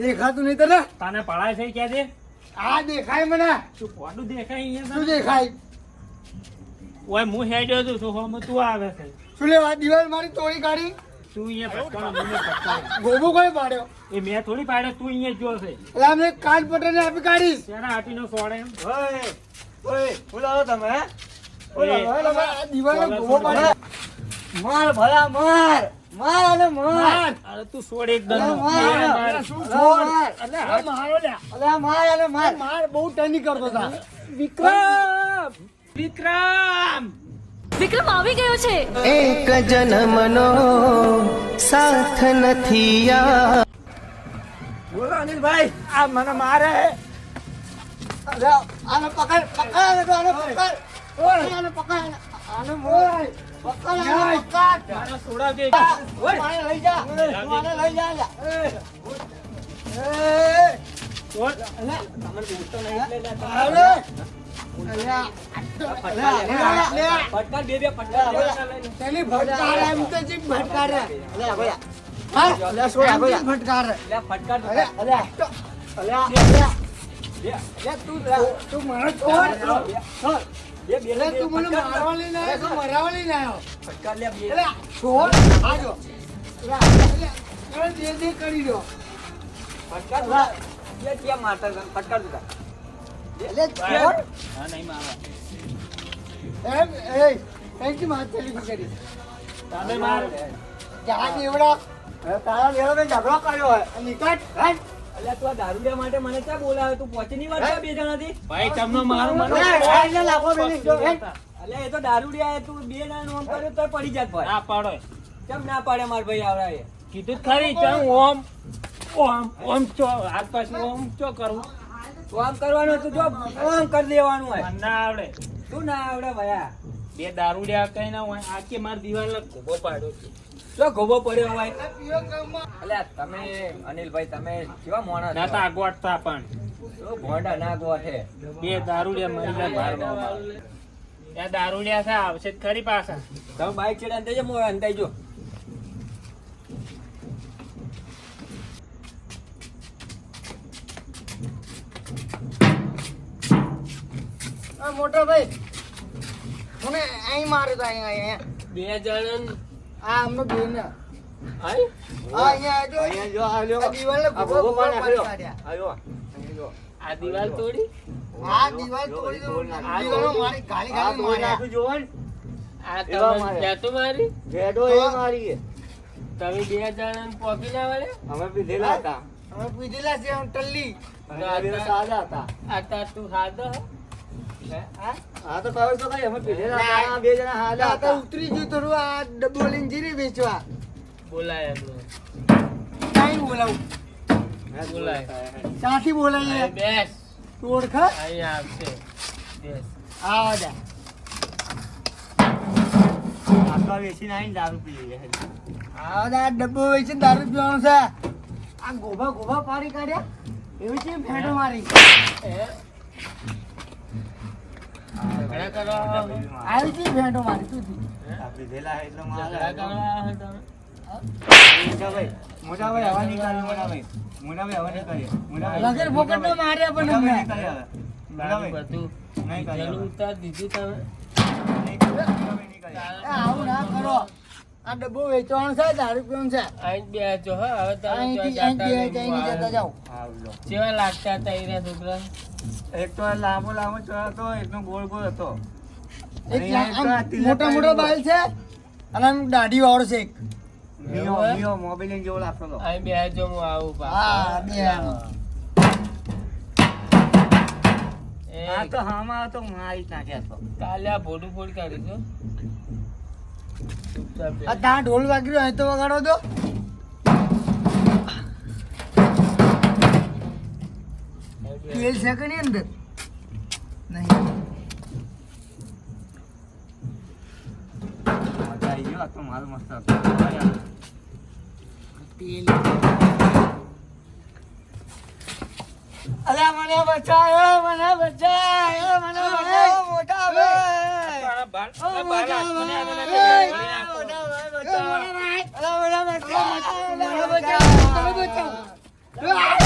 દેખાતું નહીં તને? તને પડાય છે ક્યાં છે? આ દેખાય મને. તું પોડું દેખાય અહીંયા શું તને? દેખાય? ઓય હું હેડ્યો છું સોફામાં તું આવે છે. શું લેવા દિવાલ મારી તોડી કાઢી? તું અહીંયા પટકાનો મને પટકાનો. ગોબો કોઈ પાડ્યો? એ મેં થોડી પાડ્યો તું અહીંયા જ જો છે. એટલે અમને કાન પટને આપી કાઢીશ. તેના હાટીનો સોડે એમ. ઓય બોલાવો તમે હે? ઓલા, ઓલા, આ દિવાલનો ગોબો પાડ્યો. માર ભલા માર માર અને માર અરે તું સોડ એકદમ. અરે માર અરે શું છોડ? અલે આ મારો લ્યા. અલે માર અને માર માર બહુ ટની કરતો હતા. વિક્રમ વિક્રમ વિક્રમ આવી ગયો છે. એક જન્મનો સાથ નથી આ. બોલો અનિલભાઈ આ મને મારે. અરે, આને પકડ, પકડ, આને તો આને પકડ. ઓય, આને પકડ, આને મોય. પકડ, આને પકડ. મારા સોડાવજે. ઓય, આને લઈ જા. આને લઈ જા લ્યા. એ, સોડ. અલે, તમને બોલતો નહીં એટલે લે તમે. અલે. અલ્યા, અલ્યા, અલ્યા. ફટકાર બે ફટકાર દેવાના લઈને. તેની ભટકાર એમ તો જીભ ભટકાર હે. અલે ભયા હા? એમ જીભ ભટકાર હે. લે ફટકાર અલે, અલ્યા, અલ્યા, અલ્યા. અલ્યા, તું મને છોડ. છોડ. બે અલ્યા, તું મને મારવા લઈને આવ્યો, તું મરાવા લઈને આવ્યો. ફટકાર લે બે અલ્યા, છોડ. આ જો. અલ્યા, અલ્યા, અલ્યા, દે કરી દો. ફટકાર લે ક્યાં મારતા હતા? ફટકાર દીધા અલ્યા, છોડ. હા નહીં મારા. એમ, એ, કઈ થી માર ચાલી કરી? તમે માર. ક્યાં દેવડા? તારા દેવડા મેં ઝઘડો કર્યો હોય. નિકટ, હેટ. અલ્યા તું આ દારૂ લેવા માટે મને ક્યાં બોલાવ્યો? તું પહોંચી નહીં વળતા બે જણાથી? ભાઈ તમને મારો મને. એને લાગો બેની જો, હેટ. અલ્યા એ તો દારૂ લે તું બે જણાનું આમ કર્યો તોય પડી જાત ભાઈ. ના પાડો. કેમ ના પાડે માર ભાઈ આવડા એ? કીધું જ ખરી ચમ ઓમ ઓમ ઓમ ચો હાથ પાછું ઓમ ચો કરવું. તો આમ કરવાનું હતું જો આમ કરી દેવાનું હોય. મને ના આવડે. તું ના આવડે ભયા. બે દારૂડિયા કઈ ના હોય આખી મારી દિવાલ ખોબો પાડ્યો છે. જો ગોબો પડ્યો હોય. પીઓ કામમાં. અલ્યા તમે અનિલભાઈ તમે કેવા મોણા ના છો? તો આગવાટતા પણ તો ભોંડા ના ગોઠે. બે દારૂડિયા મરી ગયા બહારમાં. ત્યાં દારૂડિયા છે આવશે જ ખરી પાછા. તમે બાઈક ચડે અંદાજે મોય અંદાજ જો. આ મોટા ભાઈ મને અહીં મારે તો અહીંયા બે જણ આ અમને બેન આ આય અહીંયા અહીંયા જો આ લ્યો. આ દિવાલને આ ભૂકો ભૂકો પાડી નાખ્યો. કાઢ્યા. આ જો. અહીં જો. આ દિવાલ તોડી. આ દિવાલ તોડી દો. આ દિવાલો મારી ગાલી આ ગાલી તોડી માર્યા. નાખ્યું જોવો ને? આ એવા તમે મારે. જાતું મારી. ભેડો એ મારી. તમે બે જણ પોકી ના વળે. અમે પીધેલા હતા. અમે પીધેલા છે આમ ટલ્લી. અને આ બે સાદા હતા. આ તાર તું ખાધો હે? હા? હા તો કહો તો કઈ અમે પીધેલા હતા. આ બે જણા હાલા આ તો હતા. ઉતરી ગયું થોડું આ ડબ્બો લઈને જીરી વેચવા. બોલાય એમને. કાંઈ બોલાવું? બોલાય. ક્યાંથી બોલાવીએ? અહીં બેસ. તું ઓળખા? અહીંયા આવશે. બેસ. આવા જા. આટલા વેચીને આવીને દારૂ પી લઈએ. આવા જા. આ ડબ્બો વેચીને દારૂ પીવાનું છે. આ ગોભા ગોભા પાડી કાઢ્યા એવી છે ફેંટો મારી. ઝઘડા કરવા આવો. આવી છે ફેંટો મારી તું આ પીધેલા એટલે ઝઘડા મારા. કરવા આવો તમે. મોટાભાઈ હવા નીકળે. મોટાભાઈ હવા નીકળે. લગર ફોકટ માં માર્યા પણ અમને. બાકી બધું નહીં કરે. જલું ઉતાર દીધું તમે. આવું ના કરો. આ ડબ્બો વેચવાનો છે દારૂ પીવાનું છે. અહીં જ બેસજો હો. હવે તમે અહીંથી ત્યાં જાતા અહીંથી નહીં. જતા જાઓ. કેવા લાગતા હતા ઈરા છોકરા? એક તો લાંબો લાંબો ચોર હતો, એકનો ગોળ ગોળ હતો. એક આમ મોટા મોટા બાલ છે અને આમ દાઢી વાળો છે એક. મિયો મોબાઈલ જેવો લાગતો હતો. અહીં બેસજો હું આવું હા બે આમ. આ તો હામાં હતો મારી જ નાખ્યા હતો. કાલે આ ભોડું ફોડ કાઢીશું. ચૂપચાપ બેસ. આ ત્યાં ઢોલ વાગી રહ્યો અહીં તો વગાડો તો. તેલ છે કે નહીં અંદર? નહીં. મજા આવી ગયો. આ તો માલ મસ્ત હતો. તેલ. અલ્યા મને બચાયો, મને બચાયો, મને બચાયો મોટા ભાઈ. તારા બાળ- ઓ બાળ મોટા હાથમાં આને લઈને ભાઈ. ગોળી નાખો. મોટા ભાઈ બચાવો. અલ્યા મને બચાવો, મને બચાવો, તમે બચાવો.